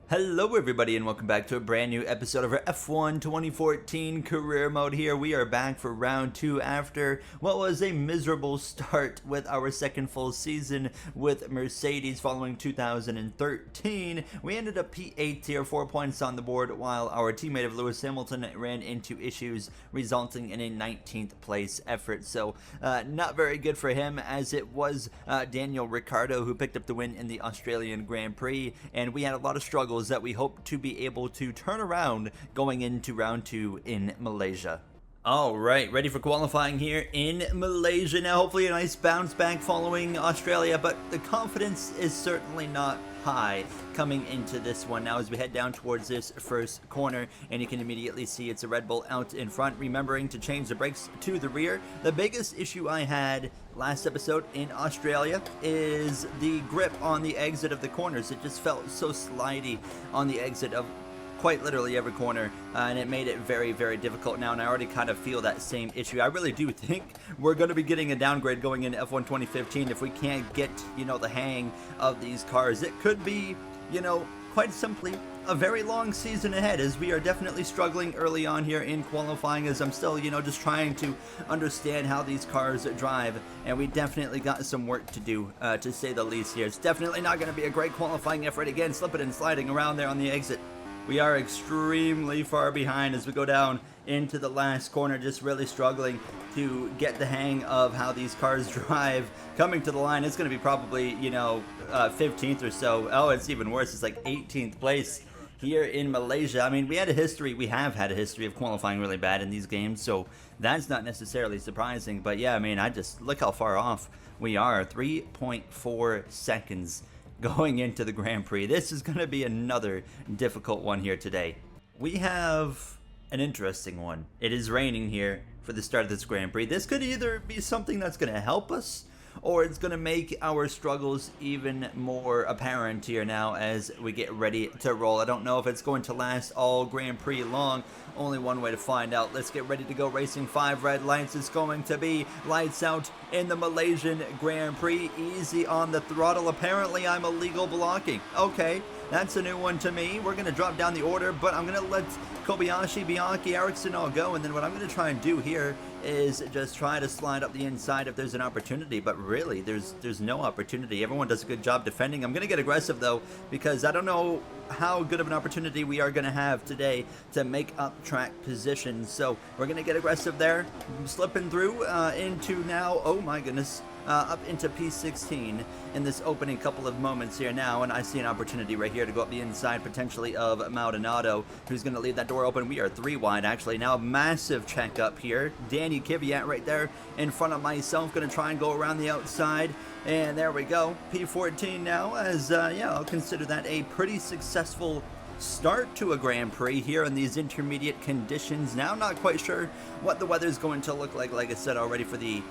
Hello everybody and welcome back to a brand new episode of our F1 2014 career mode here. We are back for round 2 after what was a miserable start with our second full season with Mercedes following 2013. We ended up P8 here, 4 points on the board, while our teammate of Lewis Hamilton ran into issues resulting in a 19th place effort. So not very good for him, as it was Daniel Ricciardo who picked up the win in the Australian Grand Prix, and we had a lot of struggles that we hope to be able to turn around going into round 2 in Malaysia. All right, ready for qualifying here in Malaysia now. Hopefully a nice bounce back following Australia, but the confidence is certainly not high coming into this one now as we head down towards this first corner, and you can immediately see it's a Red Bull out in front, remembering to change the brakes to the rear. The biggest issue I had last episode in Australia is the grip on the exit of the corners. It just felt so slidey on the exit of quite literally every corner, and it made it very, very difficult now, and I already kind of feel that same issue. I really do think we're going to be getting a downgrade going into F1 2015 if we can't get, the hang of these cars. It could be, quite simply a very long season ahead, as we are definitely struggling early on here in qualifying, as I'm still, just trying to understand how these cars drive, and we definitely got some work to do, to say the least here. It's definitely not going to be a great qualifying effort. Again, slipping and sliding around there on the exit. We are extremely far behind as we go down into the last corner, just really struggling to get the hang of how these cars drive. Coming to the line, it's going to be probably, 15th or so. Oh, it's even worse. It's like 18th place here in Malaysia. I mean, we have had a history of qualifying really bad in these games, so that's not necessarily surprising. But yeah, I mean, look how far off we are. 3.4 seconds going into the Grand Prix. This is going to be another difficult one here today. We have an interesting one. It is raining here for the start of this Grand Prix. This could either be something that's going to help us, or it's going to make our struggles even more apparent here now as we get ready to roll. I don't know if it's going to last all Grand Prix long. Only one way to find out. Let's get ready to go racing. 5 red lights. It's going to be lights out in the Malaysian Grand Prix. Easy on the throttle. Apparently I'm illegal blocking. Okay, that's a new one to me. We're going to drop down the order, but I'm going to let Kobayashi, Bianchi, Ericsson all go, and then what I'm going to try and do here is just try to slide up the inside if there's an opportunity, but really there's no opportunity. Everyone does a good job defending. I'm going to get aggressive though, because I don't know how good of an opportunity we are going to have today to make up track positions. So we're going to get aggressive there, slipping through into now, oh my goodness, up into P16 in this opening couple of moments here now, and I see an opportunity right here to go up the inside potentially of Maldonado, who's going to leave that door open. We are 3 wide actually now. Massive check up here. Danny Kvyat right there in front of myself, going to try and go around the outside, and there we go. P14 now, as yeah, I'll consider that a pretty successful start to a Grand Prix here in these intermediate conditions. Now not quite sure what the weather's going to look like I said already, for the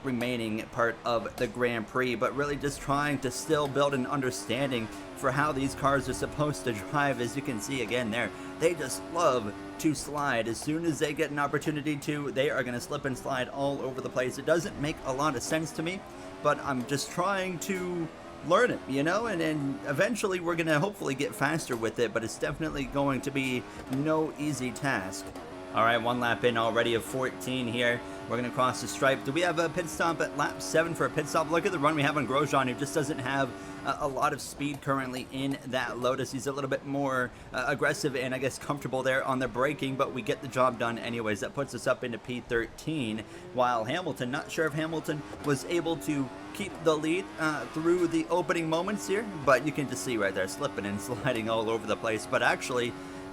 remaining part of the Grand Prix, but really just trying to still build an understanding for how these cars are supposed to drive. As you can see again there, they just love to slide. As soon as they get an opportunity to, they are going to slip and slide all over the place. It doesn't make a lot of sense to me, but I'm just trying to learn it, and then eventually we're gonna hopefully get faster with it, but it's definitely going to be no easy task. All right, 1 lap in already of 14 here. We're going to cross the stripe. Do we have a pit stop at lap 7 for a pit stop? Look at the run we have on Grosjean, who just doesn't have a lot of speed currently in that Lotus. He's a little bit more aggressive and I guess comfortable there on the braking, but we get the job done anyways. That puts us up into P13, while Hamilton, not sure if Hamilton was able to keep the lead through the opening moments here, but you can just see right there, slipping and sliding all over the place. But actually,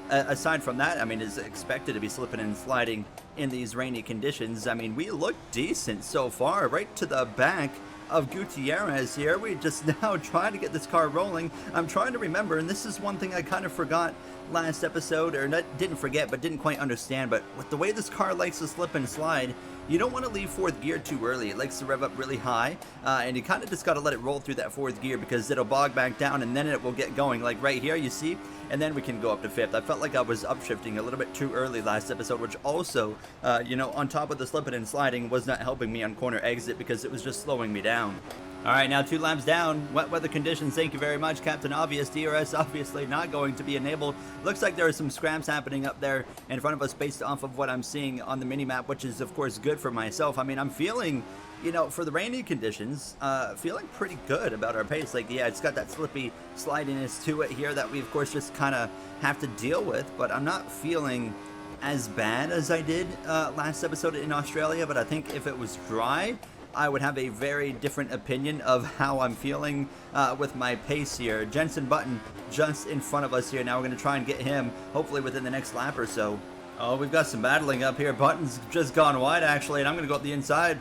aside from that, I mean, is expected to be slipping and sliding in these rainy conditions. I mean, we look decent so far, right to the back of Gutierrez here. We just now try to get this car rolling. I'm trying to remember, and this is one thing I kind of forgot last episode, or not, didn't forget, but didn't quite understand, but with the way this car likes to slip and slide, you don't want to leave 4th gear too early. It likes to rev up really high, and you kind of just got to let it roll through that 4th gear, because it'll bog back down and then it will get going, like right here, you see, and then we can go up to 5th. I felt like I was upshifting a little bit too early last episode, which also, on top of the slipping and sliding, was not helping me on corner exit because it was just slowing me down. All right, now 2 laps down. Wet weather conditions, thank you very much, Captain Obvious. DRS obviously not going to be enabled. Looks like there are some scraps happening up there in front of us based off of what I'm seeing on the mini-map, which is, of course, good for myself. I mean, I'm feeling, you know, for the rainy conditions, feeling pretty good about our pace. Like, yeah, it's got that slippy slidiness to it here that we, of course, just kind of have to deal with, but I'm not feeling as bad as I did last episode in Australia, but I think if it was dry, I would have a very different opinion of how I'm feeling with my pace here. Jensen Button just in front of us here. Now we're going to try and get him, hopefully within the next lap or so. Oh, we've got some battling up here. Button's just gone wide, actually, and I'm going to go up the inside.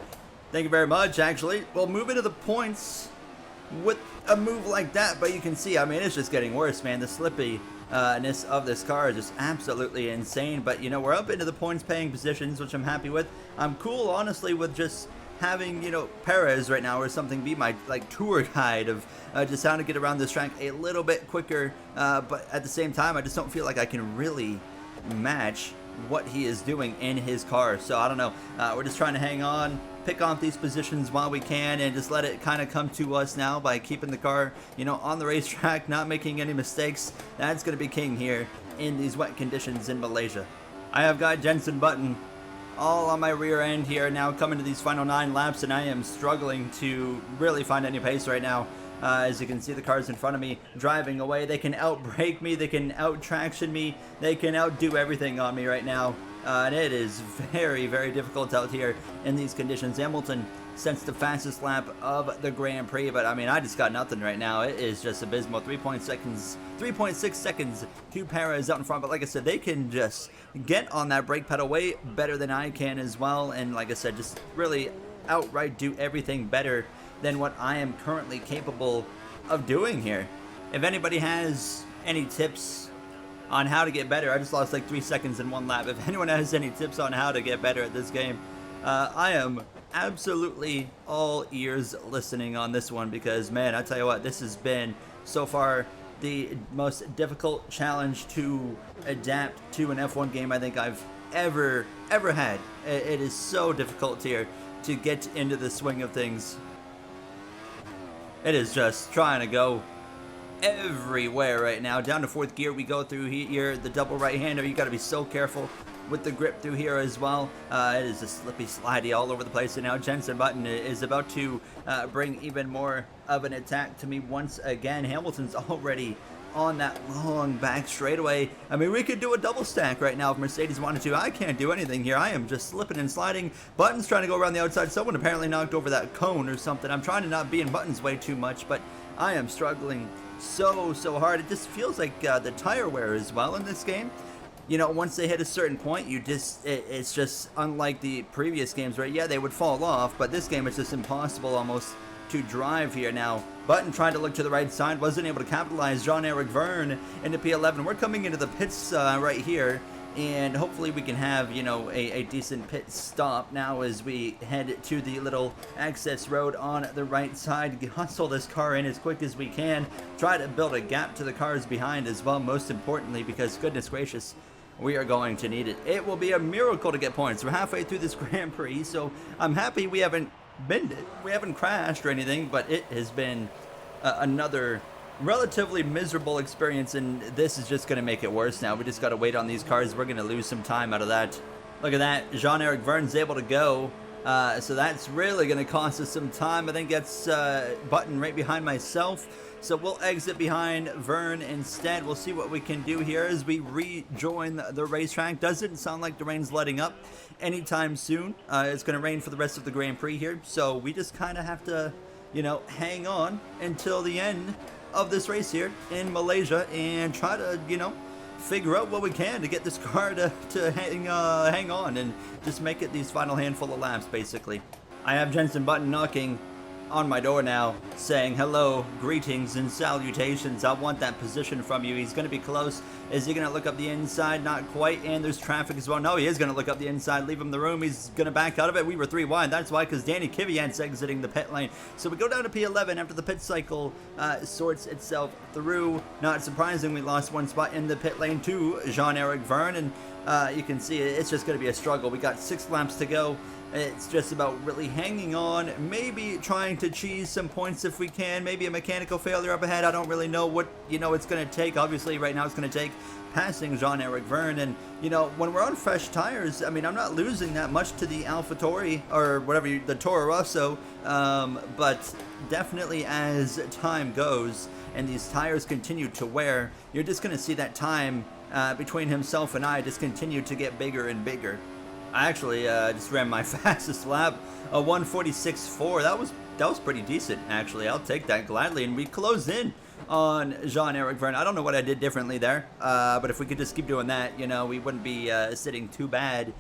Thank you very much, actually. We'll move into the points with a move like that, but you can see, I mean, it's just getting worse, man. The slippiness of this car is just absolutely insane, but, you know, we're up into the points-paying positions, which I'm happy with. I'm cool, honestly, with just having, you know, Perez right now or something be my, like, tour guide of just how to get around this track a little bit quicker, but at the same time, I just don't feel like I can really match what he is doing in his car. So I don't know, we're just trying to hang on, pick off these positions while we can, and just let it kind of come to us now by keeping the car, you know, on the racetrack, not making any mistakes. That's going to be king here in these wet conditions in Malaysia. I have got Jensen Button all on my rear end here now, coming to these final 9 laps, and I am struggling to really find any pace right now. As you can see, the cars in front of me driving away. They can outbrake me, they can out-traction me, they can outdo everything on me right now. And it is very, very difficult out here in these conditions. Hamilton sets the fastest lap of the Grand Prix, but I mean, I just got nothing right now. It is just abysmal. 3.6 seconds to Perez out in front, but like I said, they can just get on that brake pedal way better than I can as well, and like I said, just really outright do everything better than what I am currently capable of doing here. If anybody has any tips on how to get better, I just lost like 3 seconds in 1 lap. If anyone has any tips on how to get better at this game, I am absolutely all ears listening on this one, because man, I tell you what, this has been so far the most difficult challenge to adapt to an F1 game I think I've ever had. It is so difficult here to get into the swing of things. It is just trying to go everywhere right now. Down to 4th gear we go through here. The double right-hander, you got to be so careful with the grip through here as well. It is a slippy, slidey all over the place, and now Jensen Button is about to bring even more of an attack to me once again. Hamilton's already on that long back straightaway. I mean, we could do a double stack right now if Mercedes wanted to. I can't do anything here. I am just slipping and sliding. Button's trying to go around the outside. Someone apparently knocked over that cone or something. I'm trying to not be in Button's way too much, but I am struggling so hard. It just feels like the tire wear as well in this game. You know, once they hit a certain point, it's just unlike the previous games where, yeah, they would fall off, but this game it's just impossible almost to drive here now. Button trying to look to the right side, wasn't able to capitalize. Jean-Eric Verne into P11. We're coming into the pits right here, and hopefully we can have, you know, a decent pit stop now as we head to the little access road on the right side. Hustle this car in as quick as we can. Try to build a gap to the cars behind as well, most importantly, because goodness gracious, we are going to need it. It will be a miracle to get points. We're halfway through this Grand Prix, so I'm happy we haven't crashed or anything, but it has been another relatively miserable experience, and this is just going to make it worse now. We just got to wait on these cars. We're going to lose some time out of that. Look at that. Jean-Eric Verne's able to go, so that's really going to cost us some time. I think that's Button right behind myself, so we'll exit behind Verne instead. We'll see what we can do here as we rejoin the racetrack. Doesn't sound like the rain's letting up anytime soon. It's going to rain for the rest of the Grand Prix here, so we just kind of have to, you know, hang on until the end of this race here in Malaysia and try to, you know, figure out what we can to get this car to hang on and just make it these final handful of laps, basically. I have Jensen Button knocking on my door now, saying hello, greetings, and salutations. I want that position from you. He's going to be close. Is he going to look up the inside? Not quite. And there's traffic as well. No, he is going to look up the inside. Leave him the room. He's going to back out of it. We were 3 wide. That's why, because Danny Kvyat's exiting the pit lane. So we go down to P11 after the pit cycle sorts itself through. Not surprising, we lost 1 spot in the pit lane to Jean-Eric Verne. And you can see it's just going to be a struggle. We got 6 laps to go. It's just about really hanging on, maybe trying to cheese some points if we can, maybe a mechanical failure up ahead. I don't really know what, it's going to take. Obviously, right now it's going to take passing Jean-Eric Verne. And, when we're on fresh tires, I mean, I'm not losing that much to the AlphaTauri or whatever, the Toro Rosso. But definitely as time goes and these tires continue to wear, you're just going to see that time between himself and I just continue to get bigger and bigger. I actually just ran my fastest lap, a 1:46.4. That was pretty decent, actually. I'll take that gladly. And we close in on Jean-Eric Verne. I don't know what I did differently there, but if we could just keep doing that, we wouldn't be sitting too bad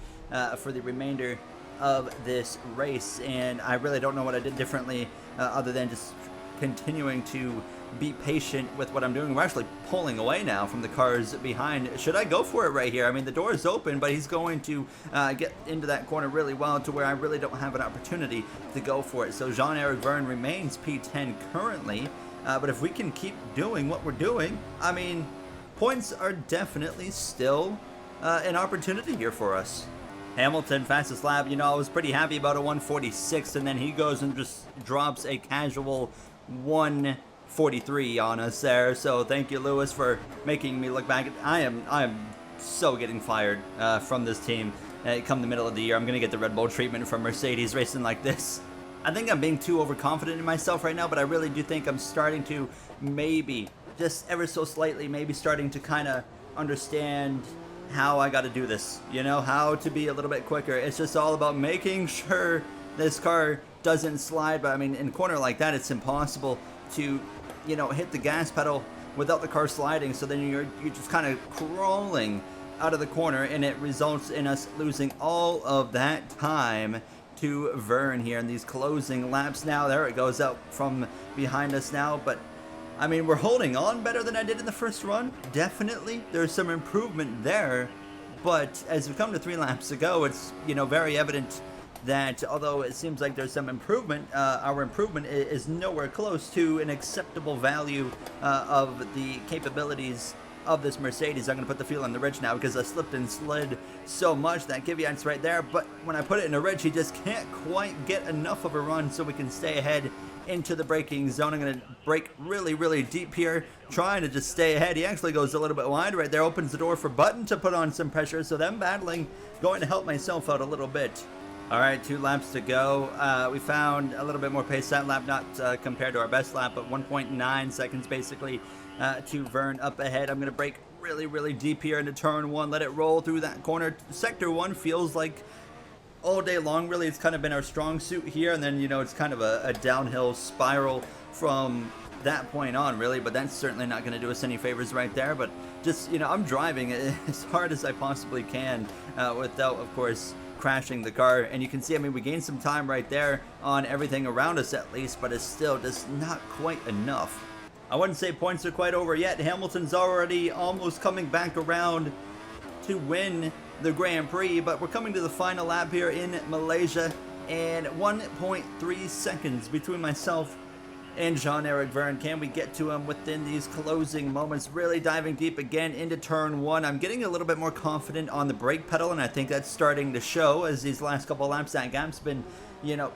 for the remainder of this race. And I really don't know what I did differently other than just continuing to be patient with what I'm doing. We're actually pulling away now from the cars behind. Should I go for it right here? I mean, the door is open, but he's going to get into that corner really well to where I really don't have an opportunity to go for it. So Jean-Eric Verne remains P10 currently, but if we can keep doing what we're doing, I mean, points are definitely still an opportunity here for us. Hamilton, fastest lap, I was pretty happy about a 1:46, and then he goes and just drops a casual 1:43 on us there. So thank you, Lewis, for making me look back. I am so getting fired from this team. Come the middle of the year, I'm going to get the Red Bull treatment from Mercedes racing like this. I think I'm being too overconfident in myself right now, but I really do think I'm starting to maybe, just ever so slightly, maybe starting to kind of understand how I got to do this, how to be a little bit quicker. It's just all about making sure this car doesn't slide. But I mean, in a corner like that, it's impossible to, hit the gas pedal without the car sliding. So then you're just kind of crawling out of the corner, and it results in us losing all of that time to Verne here in these closing laps. Now there it goes out from behind us now, but I mean, we're holding on better than I did in the first run. Definitely, there's some improvement there, but as we come to 3 laps to go, it's very evident that although it seems like there's some improvement, our improvement is nowhere close to an acceptable value of the capabilities of this Mercedes. I'm going to put the fuel on the ridge now because I slipped and slid so much. That Kvyat's right there, but when I put it in a ridge, he just can't quite get enough of a run so we can stay ahead into the braking zone. I'm going to brake really, really deep here, trying to just stay ahead. He actually goes a little bit wide right there, opens the door for Button to put on some pressure, so them battling, going to help myself out a little bit. All right, 2 laps to go. We found a little bit more pace that lap, not compared to our best lap, but 1.9 seconds basically to Verne up ahead. I'm going to brake really, really deep here into turn 1, let it roll through that corner. Sector 1 feels like all day long, really, it's kind of been our strong suit here, and then, it's kind of a downhill spiral from that point on, really, but that's certainly not going to do us any favors right there. But just, I'm driving as hard as I possibly can without, of course, crashing the car. And you can see, I mean, we gained some time right there on everything around us at least, but it's still just not quite enough. I wouldn't say points are quite over yet. Hamilton's already almost coming back around to win the Grand Prix, but we're coming to the final lap here in Malaysia, and 1.3 seconds between myself and Jean-Eric Verne. Can we get to him within these closing moments? Really diving deep again into turn 1. I'm getting a little bit more confident on the brake pedal, and I think that's starting to show as these last couple of laps, that gap's been,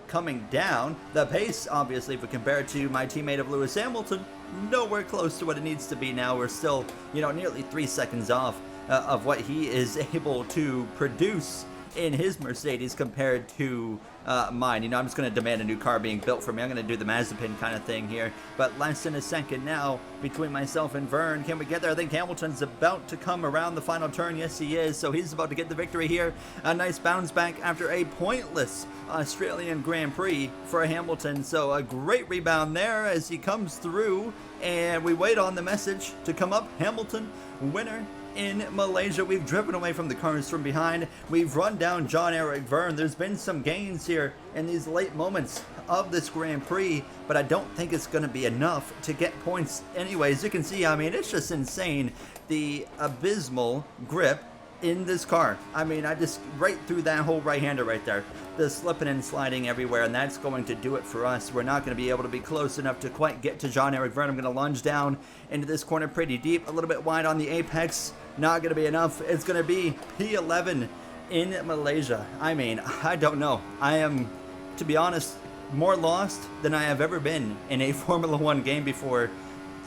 coming down. The pace, obviously, if we compare it to my teammate of Lewis Hamilton, nowhere close to what it needs to be now. We're still, nearly 3 seconds off of what he is able to produce in his Mercedes compared to mine. I'm just going to demand a new car being built for me. I'm going to do the Mazepin kind of thing here. But less than a second now between myself and Verne. Can we get there? I think Hamilton's about to come around the final turn. Yes, he is. So he's about to get the victory here. A nice bounce back after a pointless Australian Grand Prix for Hamilton. So a great rebound there as he comes through. And we wait on the message to come up. Hamilton, winner in Malaysia. We've driven away from the cars from behind. We've run down Jean-Eric Verne. There's been some gains here in these late moments of this Grand Prix, but I don't think it's going to be enough to get points anyways. You can see, I mean, it's just insane, the abysmal grip in this car. I mean, I just, right through that whole right-hander right there, the slipping and sliding everywhere, and that's going to do it for us. We're not going to be able to be close enough to quite get to Jean-Eric Verne. I'm going to lunge down into this corner pretty deep, a little bit wide on the apex. Not going to be enough. It's going to be P11 in Malaysia. I mean, I don't know. I am, to be honest, more lost than I have ever been in a Formula One game before.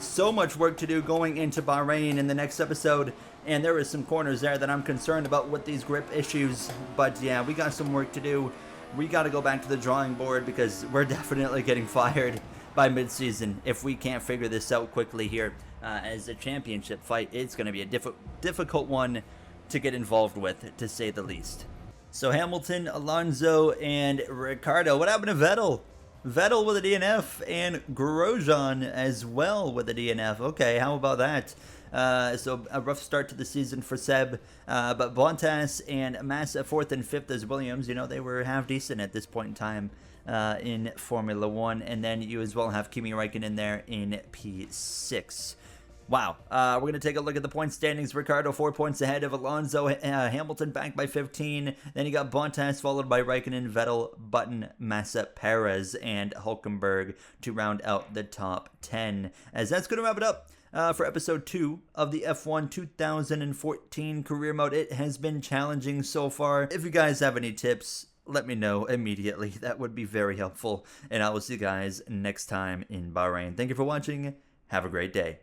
So much work to do going into Bahrain in the next episode, and there is some corners there that I'm concerned about with these grip issues. But yeah, we got some work to do. We got to go back to the drawing board because we're definitely getting fired by mid-season if we can't figure this out quickly here. As a championship fight, it's going to be a difficult one to get involved with, to say the least. So Hamilton, Alonso, and Ricardo. What happened to Vettel? Vettel with a DNF, and Grosjean as well with a DNF. Okay, how about that? So a rough start to the season for Seb, but Bottas and Massa 4th and 5th as Williams. You know, they were half decent at this point in time in Formula One, and then you as well have Kimi Räikkönen there in P6. Wow. We're going to take a look at the point standings. Ricardo 4 points ahead of Alonso. Hamilton back by 15. Then you got Bottas followed by Raikkonen, Vettel, Button, Massa, Perez, and Hulkenberg to round out the top 10. As that's going to wrap it up for episode 2 of the F1 2014 career mode. It has been challenging so far. If you guys have any tips, let me know immediately. That would be very helpful. And I will see you guys next time in Bahrain. Thank you for watching. Have a great day.